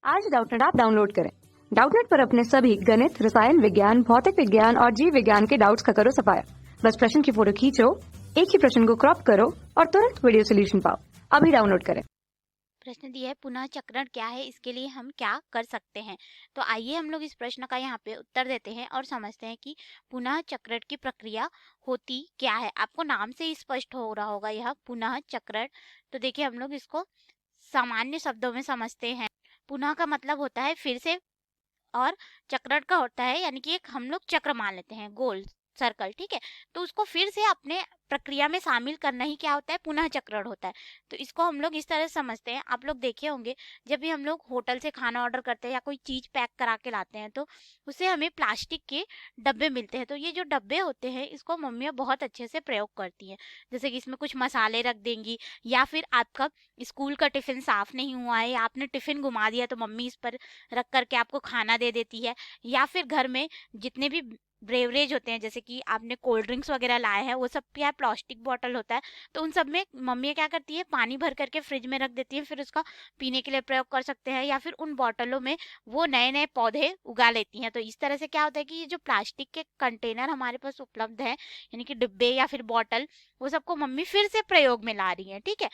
आज Doubtnut app download करें। Doubtnut पर अपने सभी गणित, रसायन विज्ञान, भौतिक विज्ञान और जीव विज्ञान के डाउट्स का करो सफाया। बस प्रश्न की फोटो खींचो, एक ही प्रश्न को क्रॉप करो और तुरंत वीडियो सोल्यूशन पाओ। अभी डाउनलोड करें। प्रश्न दिया है पुनः चक्रण क्या है, इसके लिए हम क्या कर सकते हैं। तो आइए हम लोग इस प्रश्न का यहाँ पे उत्तर देते हैं और समझते हैं कि पुनः चक्रण की प्रक्रिया होती क्या है। आपको नाम से ही स्पष्ट हो रहा होगा यह पुनः चक्रण। तो देखिए हम लोग इसको सामान्य शब्दों में समझते हैं। पुनः का मतलब होता है फिर से, और चक्रण का होता है यानी कि एक हम लोग चक्र मान लेते हैं, गोल सर्कल, ठीक है। तो उसको फिर से अपने प्रक्रिया में शामिल करना ही क्या होता है, पुनः चक्रण होता है। तो इसको हम लोग इस तरह से समझते हैं। आप लोग देखे होंगे जब भी हम लोग होटल से खाना ऑर्डर करते हैं या कोई चीज पैक करा के लाते हैं तो उससे हमें प्लास्टिक के डब्बे मिलते हैं। तो ये जो डब्बे होते हैं इसको मम्मियाँ बहुत अच्छे से प्रयोग करती हैं। जैसे कि इसमें कुछ मसाले रख देंगी, या फिर आपका स्कूल का टिफिन साफ नहीं हुआ है या आपने टिफिन घुमा दिया तो मम्मी इस पर रख करके आपको खाना दे देती है। या फिर घर में जितने भी ब्रेवरेज होते हैं, जैसे कि आपने कोल्ड ड्रिंक्स वगैरह लाए हैं, वो सब क्या है, प्लास्टिक बॉटल होता है। तो उन सब में मम्मी क्या करती है, पानी भर करके फ्रिज में रख देती है, फिर उसका पीने के लिए प्रयोग कर सकते हैं। या फिर उन बॉटलों में वो नए नए पौधे उगा लेती हैं। तो इस तरह से क्या होता है कि ये जो प्लास्टिक के कंटेनर हमारे पास उपलब्ध है, यानी कि डिब्बे या फिर बॉटल, वो सबको मम्मी फिर से प्रयोग में ला रही है, ठीक है।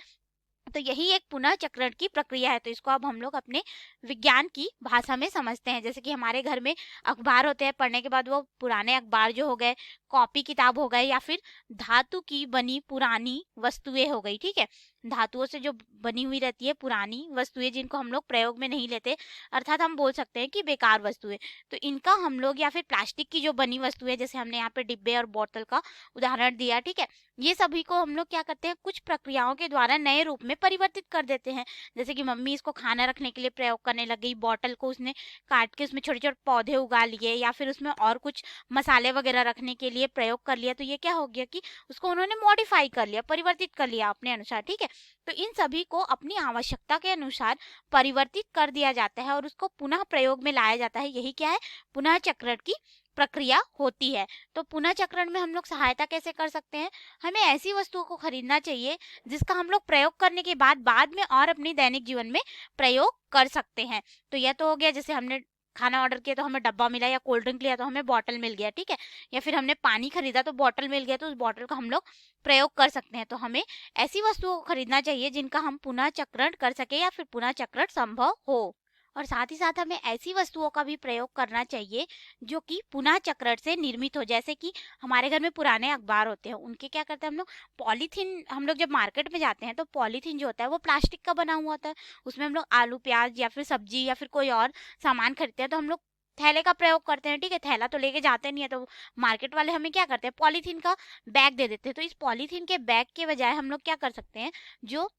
तो यही एक पुनः चक्रण की प्रक्रिया है। तो इसको अब हम लोग अपने विज्ञान की भाषा में समझते हैं। जैसे कि हमारे घर में अखबार होते हैं, पढ़ने के बाद वो पुराने अखबार जो हो गए, कॉपी किताब हो गए, या फिर धातु की बनी पुरानी वस्तुएं हो गई, ठीक है। धातुओं से जो बनी हुई रहती है पुरानी वस्तुएं, जिनको हम लोग प्रयोग में नहीं लेते, अर्थात हम बोल सकते हैं कि बेकार वस्तुएं, तो इनका हम लोग, या फिर प्लास्टिक की जो बनी वस्तुएं, जैसे हमने यहाँ पे डिब्बे और बोतल का उदाहरण दिया, ठीक है, ये सभी को हम लोग क्या करते हैं, कुछ प्रक्रियाओं के द्वारा नए रूप में परिवर्तित कर देते हैं। जैसे कि मम्मी इसको खाना रखने के लिए प्रयोग करने लग गई, बॉटल को उसने काट के उसमें छोटे छोटे पौधे उगा लिए, या फिर उसमें और कुछ मसाले वगैरह रखने के लिए प्रयोग कर लिया। तो ये क्या हो गया कि उसको उन्होंने मॉडिफाई कर लिया, परिवर्तित कर लिया अपने अनुसार, ठीक है। तो इन सभी को अपनी आवश्यकता के अनुसार परिवर्तित कर दिया जाता है और उसको पुनः प्रयोग में लाया जाता है। यही क्या है, पुनः चक्रण की प्रक्रिया होती है। तो पुनः चक्रण में हम लोग सहायता कैसे कर सकते हैं, हमें ऐसी वस्तुओं को खरीदना चाहिए जिसका हम लोग प्रयोग करने के बाद में और अपने दैनिक जीवन में प्रयोग कर सकते हैं। तो यह तो हो गया, जैसे हमने खाना ऑर्डर किया तो हमें डब्बा मिला, या कोल्ड ड्रिंक लिया तो हमें बॉटल मिल गया, ठीक है। या फिर हमने पानी खरीदा तो बॉटल मिल गया, तो उस बॉटल का हम लोग प्रयोग कर सकते हैं। तो हमें ऐसी वस्तुओं को खरीदना चाहिए जिनका हम पुनः चक्रण कर सके या फिर पुनः चक्रण संभव हो। और साथ ही साथ हमें ऐसी वस्तुओं का भी प्रयोग करना चाहिए जो कि पुनः चक्रण से निर्मित हो। जैसे कि हमारे घर में पुराने अखबार होते हैं, उनके क्या करते हैं हम लोग, पॉलीथीन, हम लोग जब मार्केट में जाते हैं तो पॉलीथीन जो होता है वो प्लास्टिक का बना हुआ होता है। उसमें हम लोग आलू प्याज या फिर सब्जी या फिर कोई और सामान खरीदते हैं तो हम लोग थैले का प्रयोग करते हैं, ठीक है। थैला तो लेके जाते नहीं है, तो मार्केट वाले हमें क्या करते हैं, पॉलीथीन का बैग दे देते हैं। तो इस पॉलीथीन के बैग के बजाय हम लोग क्या कर सकते हैं, जो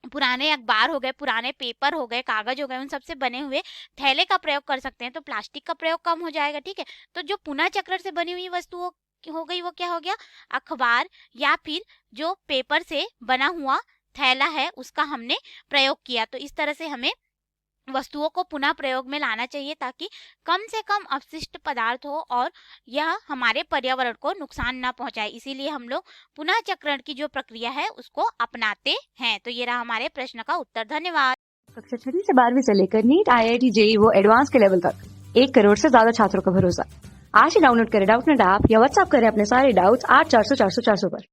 पुराने अखबार हो गए, पुराने पेपर हो गए, कागज हो गए, उन सब से बने हुए थैले का प्रयोग कर सकते हैं। तो प्लास्टिक का प्रयोग कम हो जाएगा, ठीक है। तो जो पुनः चक्रण से बनी हुई वस्तुओं हो गई, वो क्या हो गया, अखबार या फिर जो पेपर से बना हुआ थैला है उसका हमने प्रयोग किया। तो इस तरह से हमें वस्तुओं को पुनः प्रयोग में लाना चाहिए ताकि कम से कम अपशिष्ट पदार्थ हो और यह हमारे पर्यावरण को नुकसान ना पहुंचाए। इसीलिए हम लोग पुनः चक्रण की जो प्रक्रिया है उसको अपनाते हैं। तो ये रहा हमारे प्रश्न का उत्तर। धन्यवाद। कक्षा 6 से 12वीं से लेकर नीट, IIT, JEE वो एडवांस के लेवल तक 1 करोड़ से ज्यादा छात्रों का भरोसा। आज ही डाउनलोड करें डाउटनेट ऐप या व्हाट्सएप करें अपने सारे डाउट्स 8400 400 400 पर।